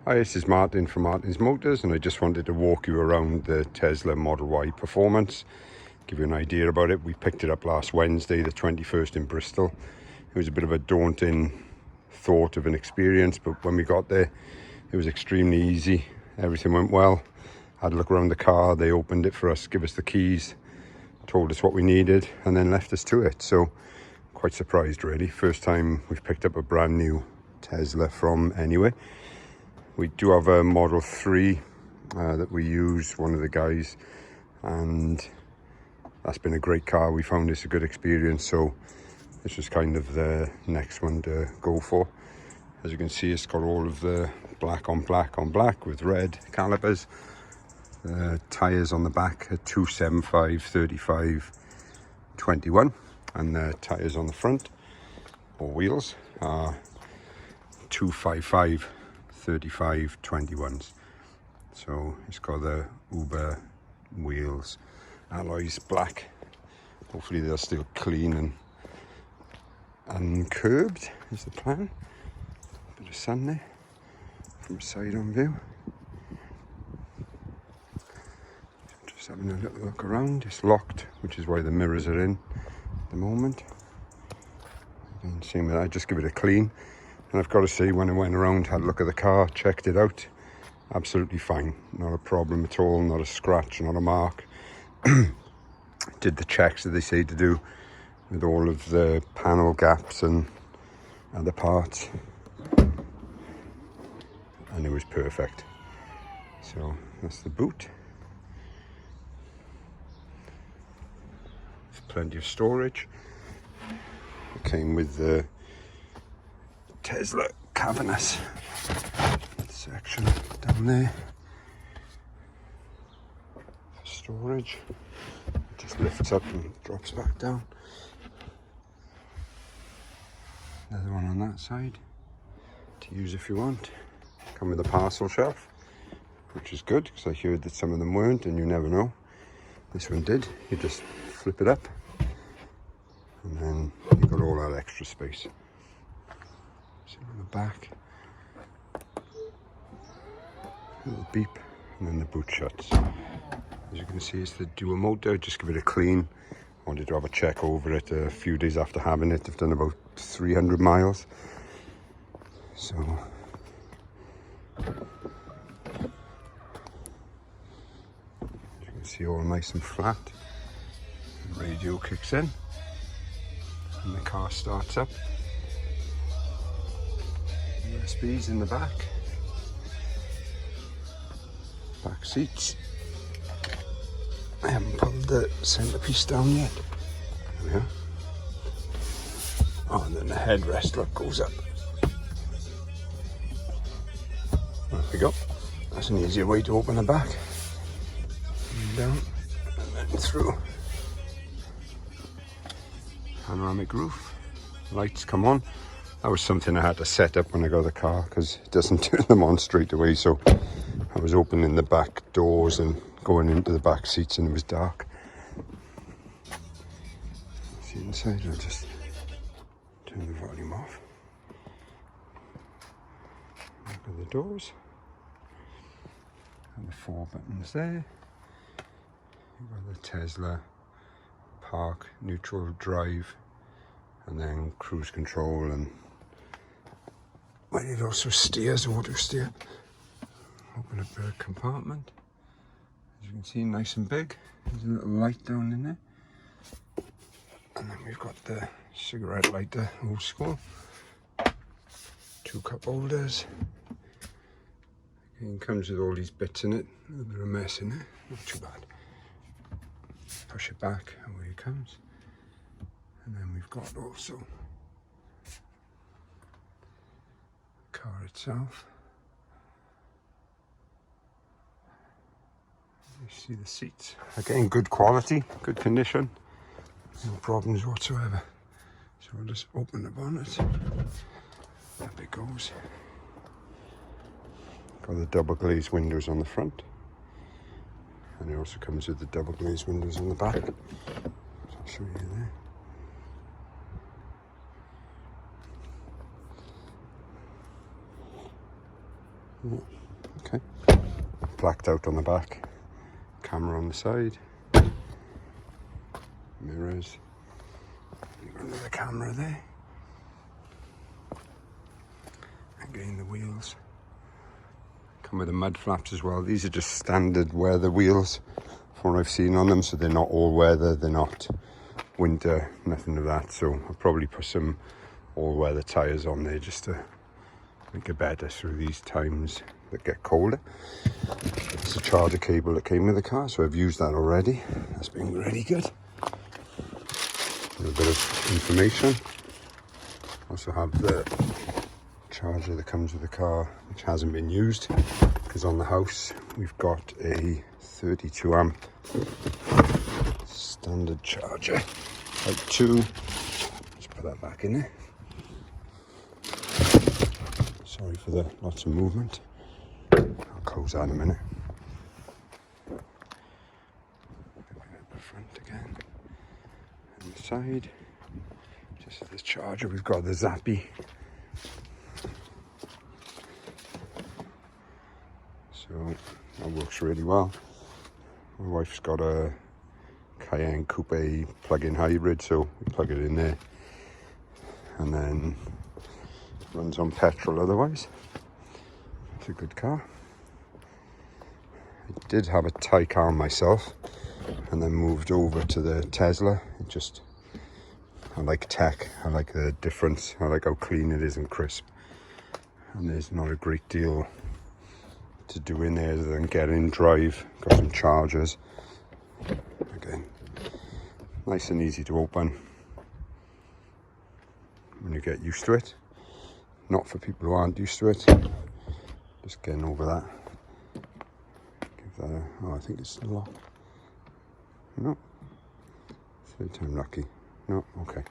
Hi, this is Martin from Martin's Motors, and I just wanted to walk you around the Tesla Model Y Performance, give you an idea about it. We picked it up last Wednesday, the 21st in Bristol. It was a bit of a daunting thought of an experience, but when we got there, it was extremely easy. Everything went well. Had a look around the car, they opened it for us, give us the keys, told us what we needed, and then left us to it. So quite surprised really. First time we've picked up a brand new Tesla from anywhere. We do have a Model 3 that we use, one of the guys, and that's been a great car. We found this a good experience, so this was kind of the next one to go for. As you can see, it's got all of the black on black on black with red calipers. Tyres on the back are 275 35 21, and the tyres on the front or wheels are 255 35 21s. So it's got the Uber wheels, alloys black. Hopefully they're still clean and curbed is the plan. Bit of sun there from side on view. Just having a little look around. It's locked, which is why the mirrors are in at the moment. Again, same with that, just give it a clean. And I've got to say, when I went around, had a look at the car, checked it out, absolutely fine. Not a problem at all, not a scratch, not a mark. Did the checks that they say to do with all of the panel gaps and other parts, and it was perfect. So that's the boot. There's plenty of storage. It came with the Tesla cabinet section down there for storage. It just lifts up and drops back down. Another one on that side to use if you want. Come with a parcel shelf, which is good because I heard that some of them weren't, and you never know. This one did. You just flip it up and then you've got all that extra space. See on the back, little beep, and then the boot shuts. As you can see, it's the dual motor. Just give it a clean. Wanted to have a check over it a few days after having it. I've done about 300 miles. So you can see all nice and flat. The radio kicks in and the car starts up. USBs in the back seats. I haven't pulled the centerpiece down yet. There we are. Oh, and then the headrest look goes up. There we go. That's an easier way to open the back. And down and then through. Panoramic roof. Lights come on. That was something I had to set up when I got the car because it doesn't turn them on straight away. So I was opening the back doors and going into the back seats, and it was dark. See inside, I'll just turn the volume off. Open the doors. And the 4 buttons there. You've got the Tesla park, neutral, drive, and then cruise control, and well, it also steers, auto steer. Open up the compartment. As you can see, nice and big. There's a little light down in there. And then we've got the cigarette lighter, old school. 2 cup holders. Again, comes with all these bits in it. A little bit of a mess in there, not too bad. Push it back, away it comes. And then we've got also the car itself. You see the seats. Again, good quality, good condition. No problems whatsoever. So I'll just open the bonnet. Up it goes. Got the double glazed windows on the front. And it also comes with the double glazed windows on the back. So I'll show you there. Yeah. Okay. Blacked out on the back. Camera on the side. Mirrors. Another camera there. Again, the wheels. Come with the mud flaps as well. These are just standard weather wheels from what I've seen on them, so they're not all weather, they're not winter, nothing of that. So I'll probably put some all weather tyres on there just to make it better through these times that get colder. It's a charger cable that came with the car, so I've used that already. That's been really good. A little bit of information. Also have the charger that comes with the car, which hasn't been used, because on the house we've got a 32 amp standard charger. Type 2. Let's put that back in there. Sorry for the lots of movement. I'll close that in a minute. The front again. And the side. Just this charger. We've got the Zappi. So that works really well. My wife's got a Cayenne Coupe plug-in hybrid, so we plug it in there. And then runs on petrol otherwise. It's a good car. I did have a Taycan myself and then moved over to the Tesla. I like tech, I like the difference, I like how clean it is and crisp. And there's not a great deal to do in there other than get in, drive, got some chargers. Again, nice and easy to open when you get used to it. Not for people who aren't used to it. Just getting over that. Give that a, oh, I think it's locked. No. Third time lucky. No, okay.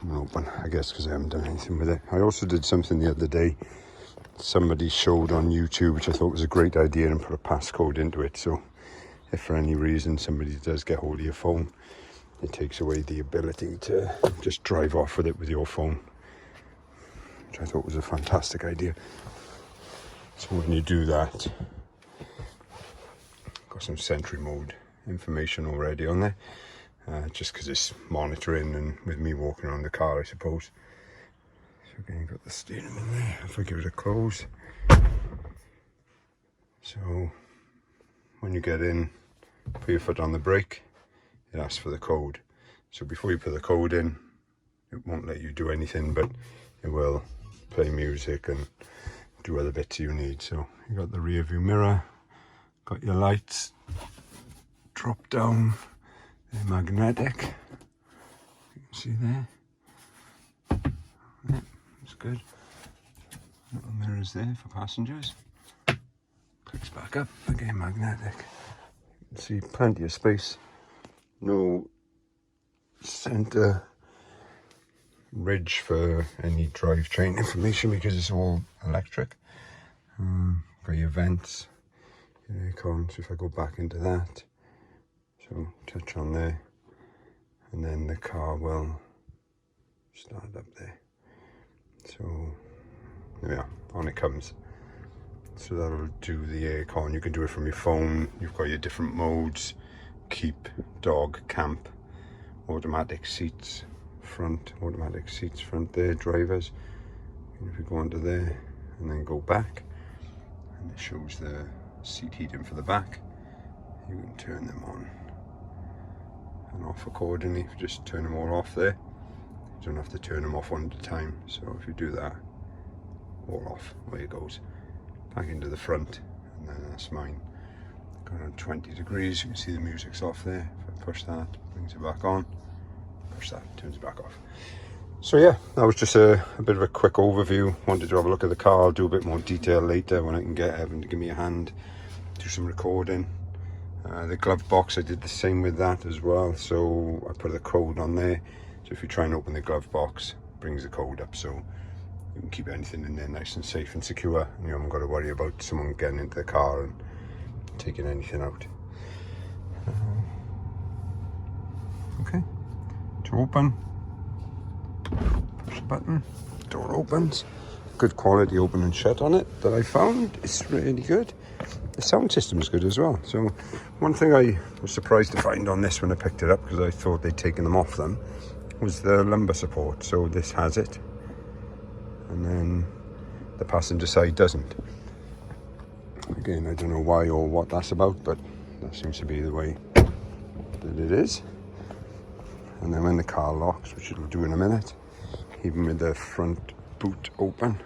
I'm open, I guess, because I haven't done anything with it. I also did something the other day. Somebody showed on YouTube, which I thought was a great idea, and put a passcode into it. So if for any reason somebody does get hold of your phone, it takes away the ability to just drive off with it with your phone, which I thought was a fantastic idea. So when you do that, got some Sentry mode information already on there, just because it's monitoring and with me walking around the car, I suppose. So again, got the steering in there. If I give it a close, so when you get in, put your foot on the brake, it asks for the code. So before you put the code in, it won't let you do anything, but it will play music and do other bits you need. So you got the rear view mirror, got your lights, drop down, they're magnetic, you can see there. Yeah, it's good. Little mirrors there for passengers. Clicks back up, again magnetic. You can see plenty of space. No center ridge for any drivetrain information because it's all electric. Got your vents, your aircon. So if I go back into that, so touch on there, and then the car will start up there. So there we are, on it comes. So that'll do the aircon. You can do it from your phone. You've got your different modes: keep, dog, camp, automatic seats front, there, drivers. And if you go onto there and then go back, and it shows the seat heating for the back, you can turn them on and off accordingly. If you just turn them all off there, you don't have to turn them off one at a time. So if you do that, all off, away it goes. Back into the front, and then that's mine. Going on 20 degrees, you can see the music's off there. If I push that, brings it back on. Push that, turns it back off. So yeah, that was just a bit of a quick overview. Wanted to have a look at the car. I'll do a bit more detail later when I can get Evan to give me a hand, do some recording. The glove box, I did the same with that as well. So I put a code on there. So if you try and open the glove box, it brings the code up, so you can keep anything in there nice and safe and secure. And you haven't got to worry about someone getting into the car and taking anything out. Okay, to open, push the button, door opens, good quality open and shut on it that I found. It's really good. The sound system is good as well. So one thing I was surprised to find on this when I picked it up, because I thought they'd taken them off them, was the lumbar support. So this has it, and then the passenger side doesn't. Again, I don't know why or what that's about, but that seems to be the way that it is. And then when the car locks, which it'll do in a minute, even with the front boot open,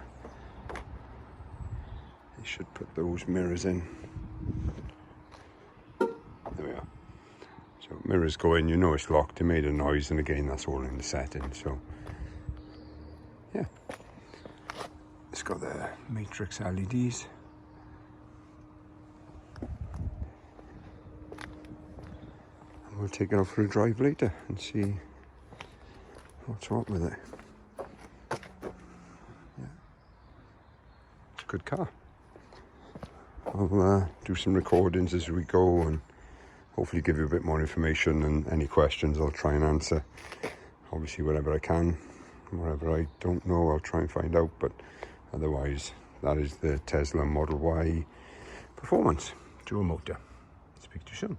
you should put those mirrors in. There we are. So mirrors go in, you know it's locked, it made a noise, and again that's all in the settings. So yeah, it's got the matrix LEDs. And we'll take it out for a drive later and see what's wrong with it. Yeah, it's a good car. I'll do some recordings as we go and hopefully give you a bit more information, and any questions I'll try and answer. Obviously whatever I can, whatever I don't know I'll try and find out, but otherwise that is the Tesla Model Y Performance dual motor. Speak to you soon.